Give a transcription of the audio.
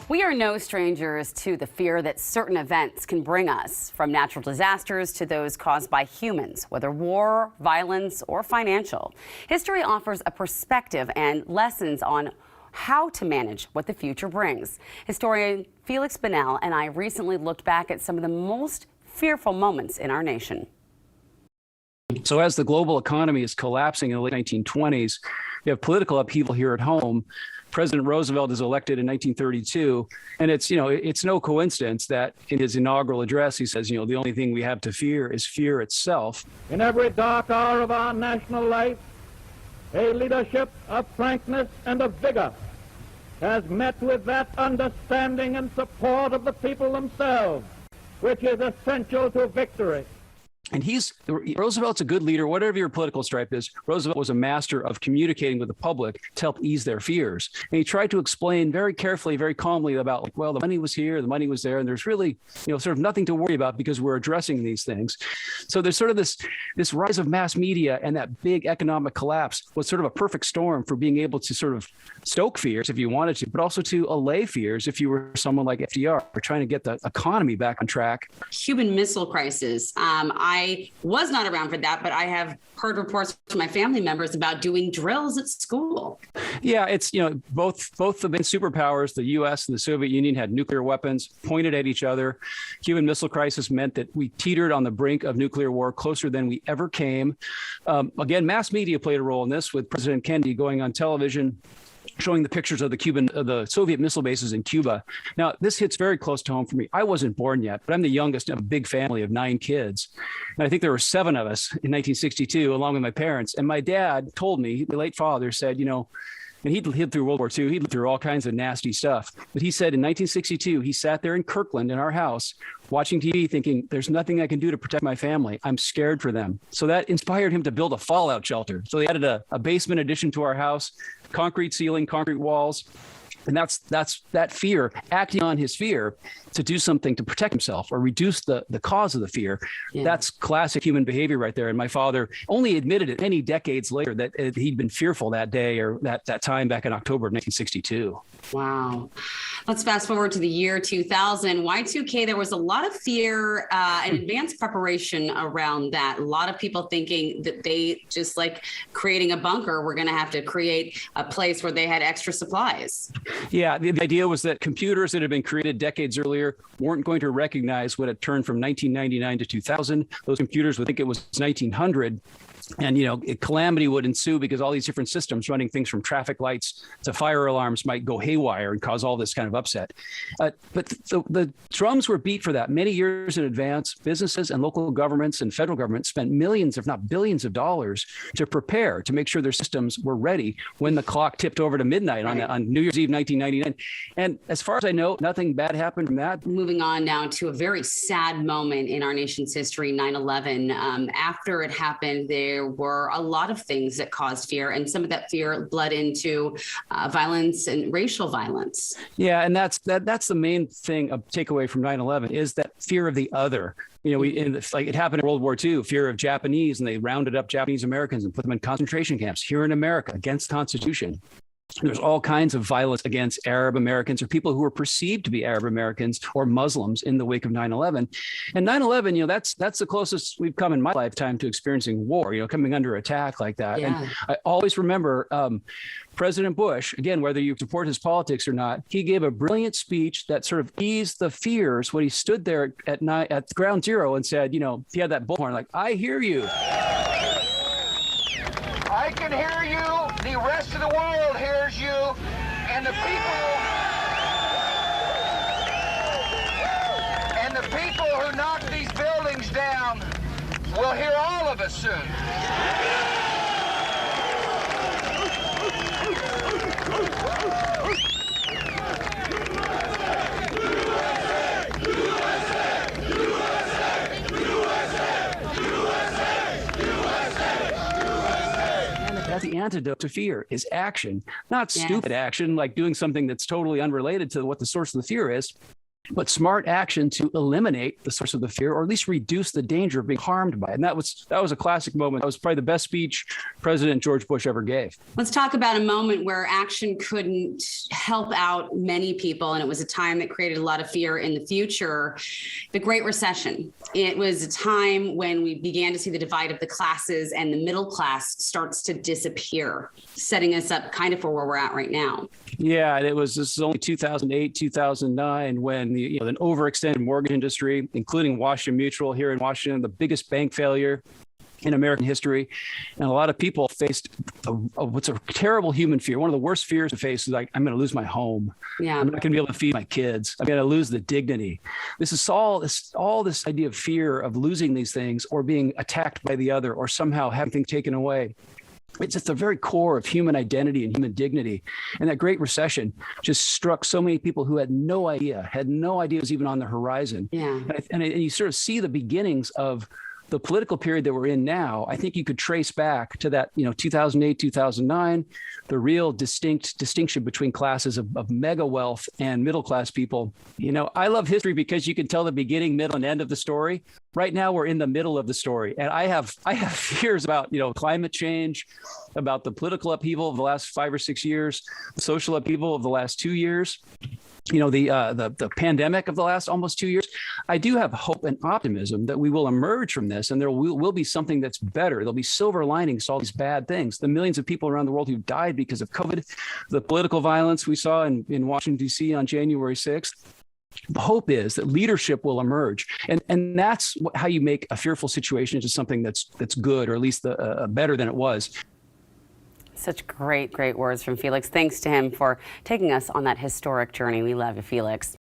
We are no strangers to the fear that certain events can bring us, from natural disasters to those caused by humans, whether war, violence, or financial. History offers a perspective and lessons on how to manage what the future brings. Historian Feliks Banel and I recently looked back at some of the most fearful moments in our nation. So as the global economy is collapsing in the late 1920s, you have political upheaval here at home. President Roosevelt is elected in 1932, and it's no coincidence that in his inaugural address he says, the only thing we have to fear is fear itself. In every dark hour of our national life, a leadership of frankness and of vigor has met with that understanding and support of the people themselves, which is essential to victory. And Roosevelt's a good leader, whatever your political stripe is. Roosevelt was a master of communicating with the public to help ease their fears. And he tried to explain very carefully, very calmly about, the money was here, the money was there, and there's really, sort of nothing to worry about because we're addressing these things. So there's sort of this rise of mass media, and that big economic collapse was sort of a perfect storm for being able to sort of stoke fears if you wanted to, but also to allay fears if you were someone like FDR, or trying to get the economy back on track. Cuban Missile Crisis. I was not around for that, but I have heard reports from my family members about doing drills at school. Yeah, it's, both the main superpowers, the U.S. and the Soviet Union, had nuclear weapons pointed at each other. Cuban Missile Crisis meant that we teetered on the brink of nuclear war, closer than we ever came. Again, mass media played a role in this, with President Kennedy going on television showing the pictures of the Soviet missile bases in Cuba. Now, this hits very close to home for me. I wasn't born yet, but I'm the youngest of a big family of 9 kids. And I think there were 7 of us in 1962, along with my parents. And my dad told me, the late father said, and he'd lived through World War II. He'd lived through all kinds of nasty stuff. But he said in 1962, he sat there in Kirkland in our house watching TV thinking, there's nothing I can do to protect my family. I'm scared for them. So that inspired him to build a fallout shelter. So they added a basement addition to our house, concrete ceiling, concrete walls. And that's that fear, acting on his fear to do something to protect himself or reduce the cause of the fear. Yeah. That's classic human behavior right there. And my father only admitted it many decades later that he'd been fearful that day or that time back in October of 1962. Wow. Let's fast forward to the year 2000. Y2K, there was a lot of fear and advanced preparation around that. A lot of people thinking that they, just like creating a bunker, were going to have to create a place where they had extra supplies. Yeah, the idea was that computers that had been created decades earlier weren't going to recognize what had turned from 1999 to 2000. Those computers would think it was 1900. And, calamity would ensue because all these different systems running things from traffic lights to fire alarms might go haywire and cause all this kind of upset. But the drums were beat for that many years in advance. Businesses and local governments and federal government spent millions, if not billions of dollars to prepare, to make sure their systems were ready when the clock tipped over to midnight on New Year's Eve, 1999. And as far as I know, nothing bad happened from that. Moving on now to a very sad moment in our nation's history, 9/11. After it happened, there were a lot of things that caused fear, and some of that fear bled into violence and racial violence. Yeah, and that's the main thing, a takeaway from 9/11 is that fear of the other. It happened in World War II, fear of Japanese, and they rounded up Japanese Americans and put them in concentration camps here in America against the Constitution. There's all kinds of violence against Arab Americans or people who are perceived to be Arab Americans or Muslims in the wake of 9/11. And 9/11, that's the closest we've come in my lifetime to experiencing war, coming under attack like that. Yeah. And I always remember President Bush, again, whether you support his politics or not, he gave a brilliant speech that sort of eased the fears when he stood there at ground zero and said, he had that bullhorn like, I hear you. I can hear you. The rest of the world hears you. And the people who knock these buildings down will hear all of us soon. That's the antidote to fear is action, not stupid action like doing something that's totally unrelated to what the source of the fear is. but smart action to eliminate the source of the fear, or at least reduce the danger of being harmed by it. And that was a classic moment. That was probably the best speech President George Bush ever gave. Let's talk about a moment where action couldn't help out many people, and it was a time that created a lot of fear in the future. The Great Recession. It was a time when we began to see the divide of the classes, and the middle class starts to disappear, setting us up kind of for where we're at right now. Yeah, and this is only 2008, 2009, when an overextended mortgage industry, including Washington Mutual here in Washington, the biggest bank failure in American history. And a lot of people faced what's a terrible human fear. One of the worst fears to face is like, I'm going to lose my home. Yeah. I'm not going to be able to feed my kids. I'm going to lose the dignity. This is all this idea of fear of losing these things, or being attacked by the other, or somehow having things taken away. It's at the very core of human identity and human dignity. And that Great Recession just struck so many people who had no idea it was even on the horizon. Yeah. And you sort of see the beginnings of the political period that we're in now. I think you could trace back to that, 2008, 2009, the real distinction between classes of mega wealth and middle class people. I love history because you can tell the beginning, middle, and end of the story. Right now, we're in the middle of the story. And I have fears about, climate change, about the political upheaval of the last 5 or 6 years, the social upheaval of the last 2 years. The pandemic of the last almost 2 years. I do have hope and optimism that we will emerge from this, and there will be something that's better. There'll be silver linings to all these bad things. The millions of people around the world who died because of COVID, the political violence we saw in Washington, D.C. on January 6th. The hope is that leadership will emerge, and that's how you make a fearful situation into something that's good, or at least better than it was. Such great words from Feliks. Thanks to him for taking us on that historic journey. We love you, Feliks.